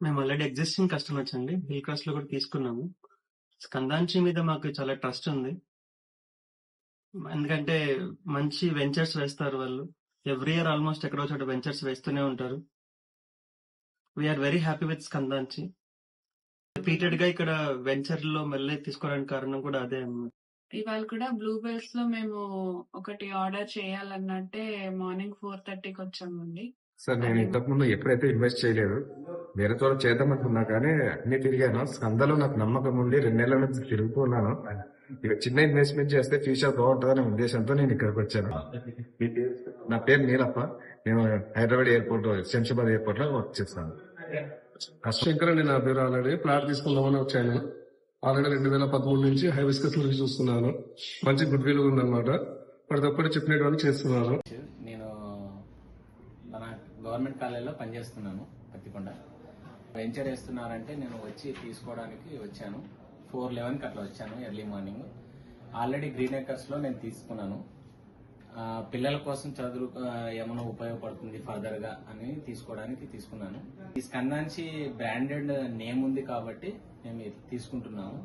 మేము already existing customers అండి. Hill cross లో కూడా తీసుకున్నాము. స్కందాంచి మీద మాకు చాలా ట్రస్ట్ ఉంది. ఎందుకంటే మంచి వెంచర్స్ వేస్తారు వాళ్ళు. ఎవ్రీ ఇయర్ ఆల్మోస్ట్ ఎక్కడో చోట వెంచర్స్ వేస్తూనే ఉంటారు. We are very happy with Skandanchi. Repeated గా ఇక్కడ వెంచర్ లో మళ్ళీ తీసుకోవడానికి కారణం కూడా అదే అన్నమాట. ఇవాళ కూడా బ్లూ బెల్స్ లో మేము ఒకటి ఆర్డర్ చేయాలన్నట్టే మార్నింగ్ 4:30కి వచ్చామండి. సార్ నేను ఇంతకుముందు ఎప్పుడైతే ఇన్వెస్ట్ చేయలేదు, వేరే చోట చేద్దాం అనుకున్నా కానీ అన్ని తిరిగాను. స్కందలో నాకు నమ్మకం ఉండి 2 నెలల నుంచి తిరుగుతున్నాను. ఇక చిన్న ఇన్వెస్ట్మెంట్ చేస్తే ఫ్యూచర్ బాగుంటుందనే ఉద్దేశంతో నేను ఇక్కడికి వచ్చాను. నా పేరు నీలప్ప. నేను హైదరాబాద్ ఎయిర్పోర్ట్, శంషాబాద్ ఎయిర్పోర్ట్ లో వర్క్ చేస్తాను. శంకర్ అండి నా పేరు. ఆల్రెడీ ఫ్లాట్ తీసుకుందామని వచ్చాను. ఆల్రెడీ 2013 నుంచి హైబిస్కస్ గురించి చూస్తున్నాను. మంచి గుడ్ విల్ ఉందన్నమాట. ప్రతి చెప్పినటువంటి చేస్తున్నాను. నేను మన గవర్నమెంట్ కాలేజీలో పనిచేస్తున్నాను పత్తికొండ. వెంచర్ వేస్తున్నారంటే నేను వచ్చి తీసుకోవడానికి వచ్చాను. 4:11కి అట్లా వచ్చాను early morning. Already green acres లో నేను తీసుకున్నాను. పిల్లల కోసం చదువు ఏమైనా ఉపయోగపడుతుంది ఫర్దర్ గా అని తీసుకోవడానికి తీసుకున్నాను. ఈ స్కందాంచి బ్రాండెడ్ నేమ్ ఉంది కాబట్టి మేము తీసుకుంటున్నాము.